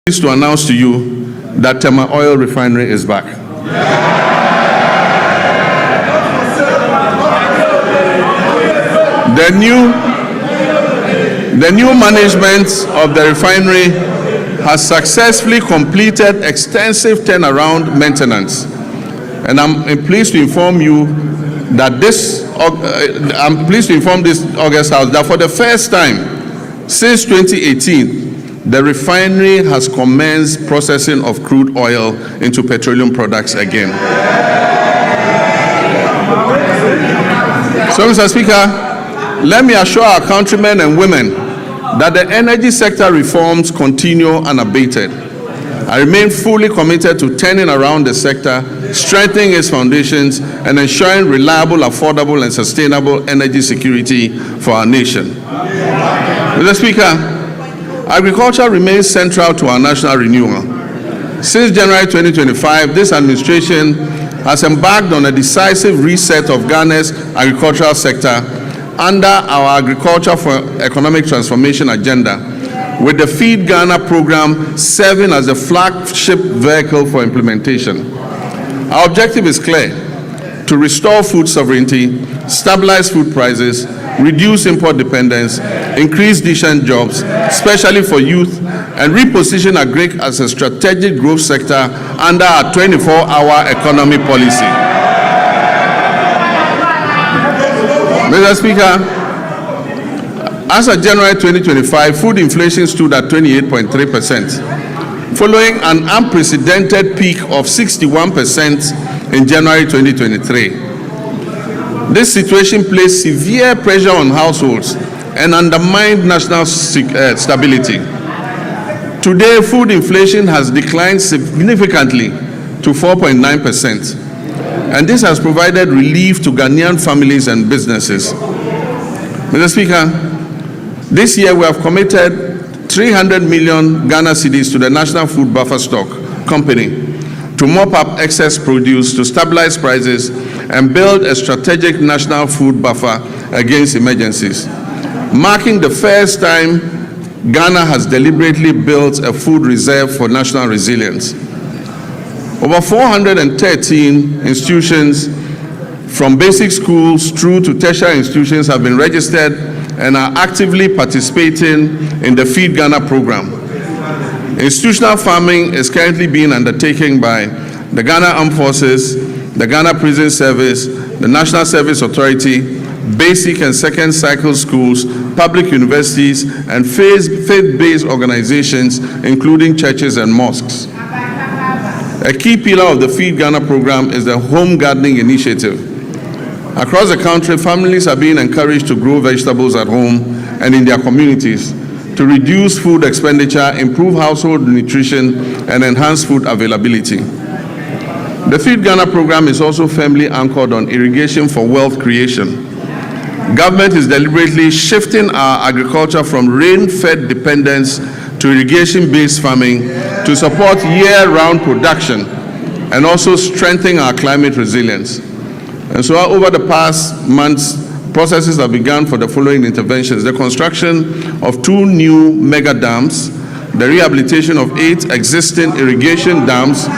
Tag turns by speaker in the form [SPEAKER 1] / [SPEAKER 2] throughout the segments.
[SPEAKER 1] Pleased to announce to you that Tema Oil Refinery is back. The new management of the refinery has successfully completed extensive turnaround maintenance, and I'm pleased to inform you that this August House that for the first time since 2018, the refinery has commenced processing of crude oil into petroleum products again. So, Mr. Speaker, let me assure our countrymen and women that the energy sector reforms continue unabated. I remain fully committed to turning around the sector, strengthening its foundations, and ensuring reliable, affordable, and sustainable energy security for our nation. Mr. Speaker, agriculture remains central to our national renewal. Since January 2025, this administration has embarked on a decisive reset of Ghana's agricultural sector under our Agriculture for Economic Transformation agenda, with the Feed Ghana program serving as a flagship vehicle for implementation. Our objective is clear: to restore food sovereignty, stabilize food prices, reduce import dependence, increase decent jobs, especially for youth, and reposition agric as a strategic growth sector under our 24-hour economy policy. Mr. Speaker, as of January 2025, food inflation stood at 28.3%, following an unprecedented peak of 61% in January 2023. This situation placed severe pressure on households and undermined national stability. Today, food inflation has declined significantly to 4.9%, and this has provided relief to Ghanaian families and businesses. Mr. Speaker, this year we have committed 300 million Ghana cedis to the National Food Buffer Stock Company to mop up excess produce, to stabilize prices, and build a strategic national food buffer against emergencies, marking the first time Ghana has deliberately built a food reserve for national resilience. Over 413 institutions, from basic schools through to tertiary institutions, have been registered and are actively participating in the Feed Ghana program. Institutional farming is currently being undertaken by the Ghana Armed Forces, the Ghana Prison Service, the National Service Authority, basic and second cycle schools, public universities, and faith-based organizations, including churches and mosques. A key pillar of the Feed Ghana program is the home gardening initiative. Across the country, families are being encouraged to grow vegetables at home and in their communities to reduce food expenditure, improve household nutrition, and enhance food availability. The Feed Ghana program is also firmly anchored on irrigation for wealth creation. Government is deliberately shifting our agriculture from rain-fed dependence to irrigation-based farming to support year-round production and also strengthen our climate resilience. And so over the past months, processes have begun for the following interventions: the construction of 2 new mega dams, the rehabilitation of 8 existing irrigation dams,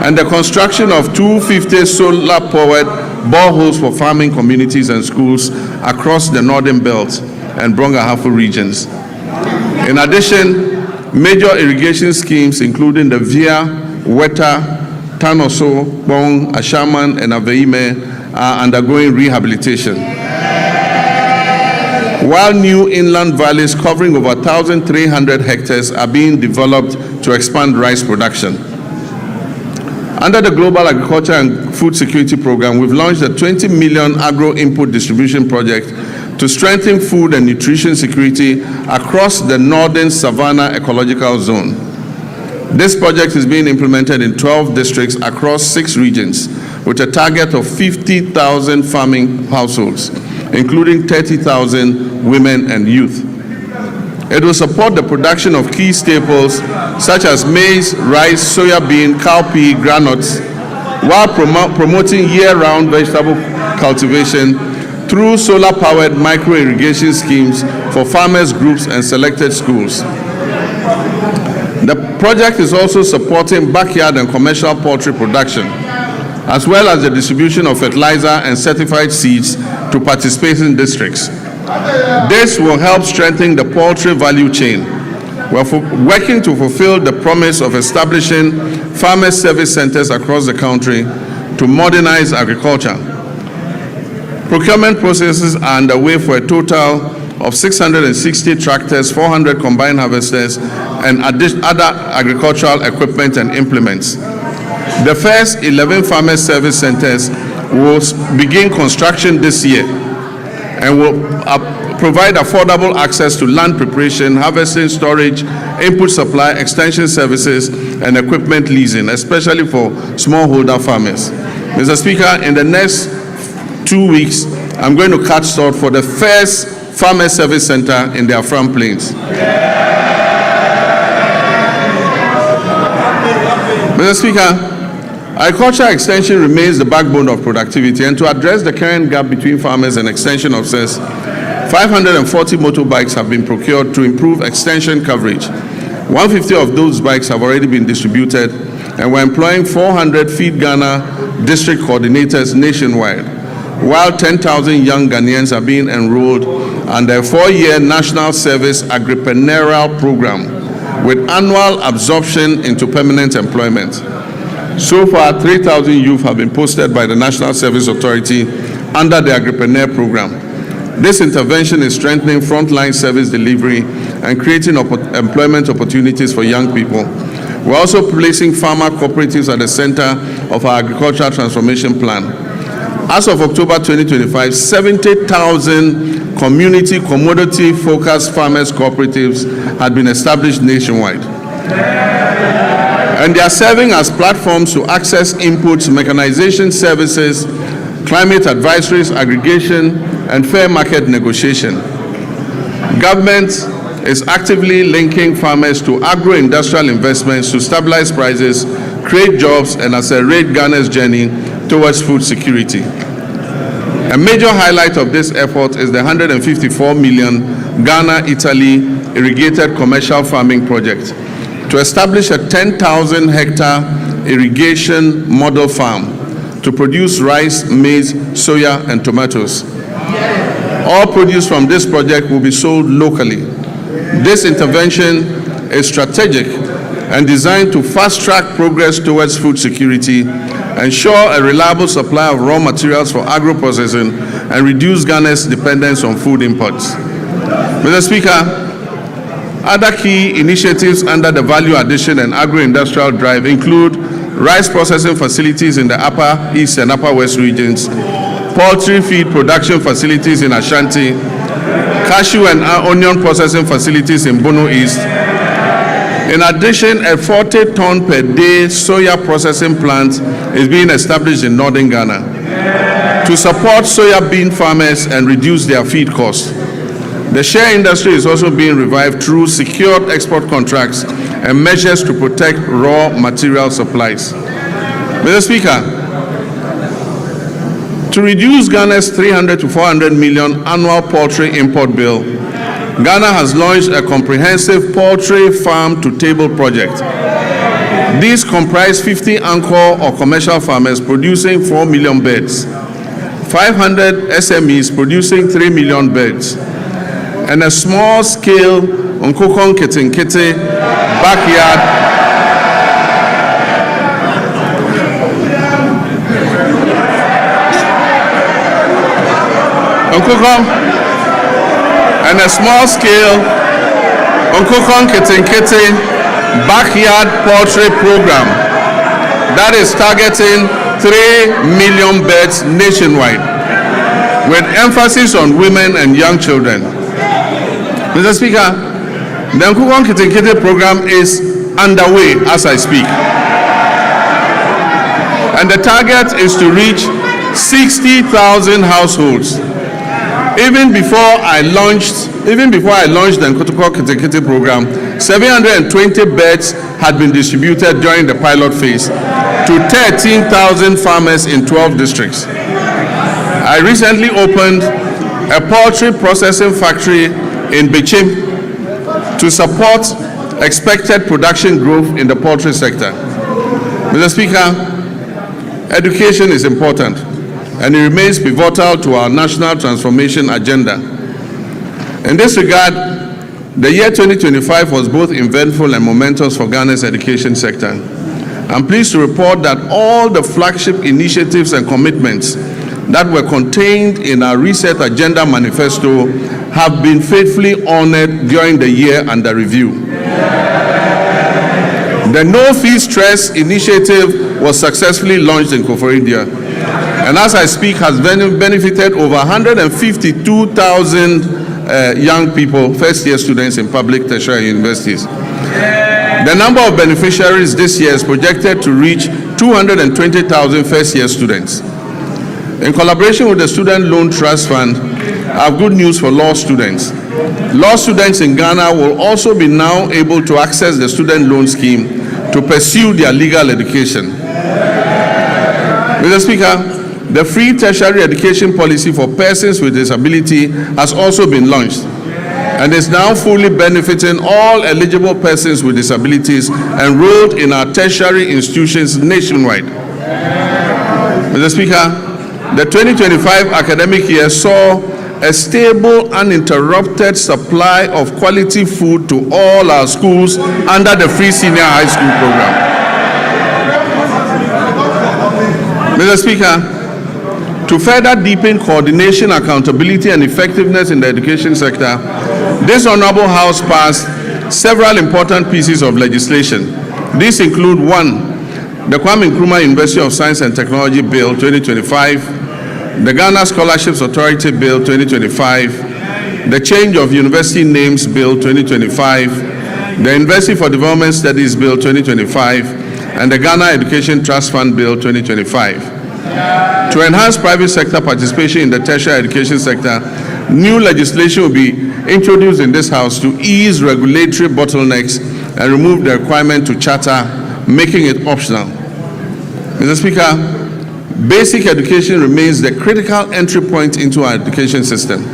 [SPEAKER 1] and the construction of 250 solar-powered boreholes for farming communities and schools across the Northern Belt and Brong-Ahafo regions. In addition, major irrigation schemes, including the Via, Weta, Tanoso, Bong, Ashaman, and Aveime, are undergoing rehabilitation, while new inland valleys covering over 1,300 hectares are being developed to expand rice production. Under the Global Agriculture and Food Security Program, we've launched a 20 million agro-input distribution project to strengthen food and nutrition security across the Northern Savannah Ecological Zone. This project is being implemented in 12 districts across 6 regions, with a target of 50,000 farming households, including 30,000 women and youth. It will support the production of key staples such as maize, rice, soya bean, cowpea, granules, while promoting year-round vegetable cultivation through solar-powered micro-irrigation schemes for farmers groups and selected schools. The project is also supporting backyard and commercial poultry production, as well as the distribution of fertilizer and certified seeds to participating districts. This will help strengthen the poultry value chain. We're working to fulfill the promise of establishing farmer service centers across the country to modernize agriculture. Procurement processes are underway for a total of 660 tractors, 400 combined harvesters, and other agricultural equipment and implements. The first 11 farmer service centers will begin construction this year and will provide affordable access to land preparation, harvesting, storage, input supply, extension services, and equipment leasing, especially for smallholder farmers. Mr. Speaker, in the next 2 weeks, I'm going to catch salt for the first farmer service center in the Afram Plains. Mr. Speaker, agricultural extension remains the backbone of productivity, and to address the current gap between farmers and extension officers, 540 motorbikes have been procured to improve extension coverage. 150 of those bikes have already been distributed, and we're employing 400 Feed Ghana district coordinators nationwide, while 10,000 young Ghanaians are being enrolled under a 4-year national service agripreneurial program with annual absorption into permanent employment. So far, 3,000 youth have been posted by the National Service Authority under the Agripreneur program. This intervention is strengthening frontline service delivery and creating employment opportunities for young people. We're also placing farmer cooperatives at the center of our agricultural transformation plan. As of October 2025, 70,000 community commodity-focused farmers cooperatives had been established nationwide. And they are serving as platforms to access inputs, mechanization services, climate advisories, aggregation, and fair market negotiation. Government is actively linking farmers to agro-industrial investments to stabilize prices, create jobs, and accelerate Ghana's journey towards food security. A major highlight of this effort is the 154 million Ghana-Italy irrigated commercial farming project to establish a 10,000 hectare irrigation model farm to produce rice, maize, soya, and tomatoes. All produce from this project will be sold locally. This intervention is strategic and designed to fast-track progress towards food security, ensure a reliable supply of raw materials for agro-processing, and reduce Ghana's dependence on food imports. Mr. Speaker, other key initiatives under the Value Addition and Agro-Industrial Drive include rice processing facilities in the Upper East and Upper West regions, poultry feed production facilities in Ashanti, cashew and onion processing facilities in Bono East. In addition, a 40-ton per day soya processing plant is being established in northern Ghana to support soya bean farmers and reduce their feed costs. The share industry is also being revived through secured export contracts and measures to protect raw material supplies. Mr. Speaker, to reduce Ghana's 300 to 400 million annual poultry import bill, Ghana has launched a comprehensive poultry farm-to-table project. These comprise 50 anchor or commercial farmers producing 4 million birds, 500 SMEs producing 3 million birds, and a small-scale Nkokon Kitinkiti backyard and a small-scale Nkokon Kitinkiti backyard poultry program that is targeting 3 million birds nationwide, with emphasis on women and young children. Mr. Speaker, the Nkokon Kitinkiti program is underway as I speak, and the target is to reach 60,000 households. Even before I launched the Nkokon Kitinkiti program, 720 birds had been distributed during the pilot phase to 13,000 farmers in 12 districts. I recently opened a poultry processing factory in Bichim to support expected production growth in the poultry sector. Mr. Speaker, education is important and it remains pivotal to our national transformation agenda. In this regard, the year 2025 was both eventful and momentous for Ghana's education sector. I'm pleased to report that all the flagship initiatives and commitments that were contained in our Reset Agenda Manifesto have been faithfully honored during the year under review. The No Fee Stress initiative was successfully launched in Koforidua, and as I speak has benefited over 152,000 young people, first-year students in public tertiary universities. The number of beneficiaries this year is projected to reach 220,000 first-year students. In collaboration with the Student Loan Trust Fund, I have good news for law students. Law students in Ghana will also be now able to access the student loan scheme to pursue their legal education. Mr. Speaker, the free tertiary education policy for persons with disability has also been launched and is now fully benefiting all eligible persons with disabilities enrolled in our tertiary institutions nationwide. Mr. Speaker, the 2025 academic year saw a stable, uninterrupted supply of quality food to all our schools under the free senior high school program. Mr. Speaker, to further deepen coordination, accountability, and effectiveness in the education sector, this Honorable House passed several important pieces of legislation. These include: 1, the Kwame Nkrumah University of Science and Technology Bill 2025, the Ghana Scholarships Authority Bill 2025, the Change of University Names Bill 2025, the University for Development Studies Bill 2025, and the Ghana Education Trust Fund Bill 2025. To enhance private sector participation in the tertiary education sector, new legislation will be introduced in this House to ease regulatory bottlenecks and remove the requirement to charter, making it optional. Mr. Speaker, basic education remains the critical entry point into our education system.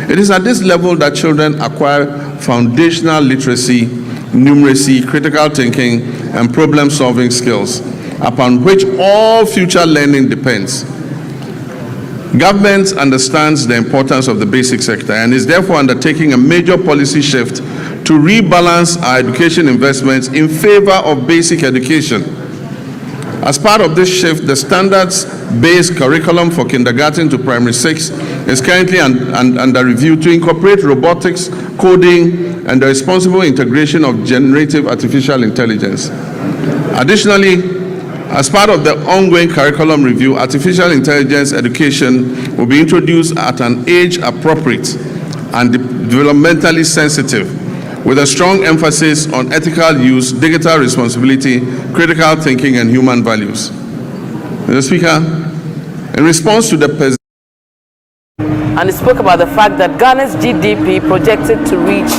[SPEAKER 1] It is at this level that children acquire foundational literacy, numeracy, critical thinking, and problem-solving skills, upon which all future learning depends. Government understands the importance of the basic sector and is therefore undertaking a major policy shift to rebalance our education investments in favor of basic education. As part of this shift, the standards-based curriculum for kindergarten to primary 6 is currently under review to incorporate robotics, coding, and the responsible integration of generative artificial intelligence. Additionally, as part of the ongoing curriculum review, artificial intelligence education will be introduced at an age appropriate and developmentally sensitive, with a strong emphasis on ethical use, digital responsibility, critical thinking, and human values. Mr. Speaker, in response to the
[SPEAKER 2] and he spoke about the fact that Ghana's GDP projected to reach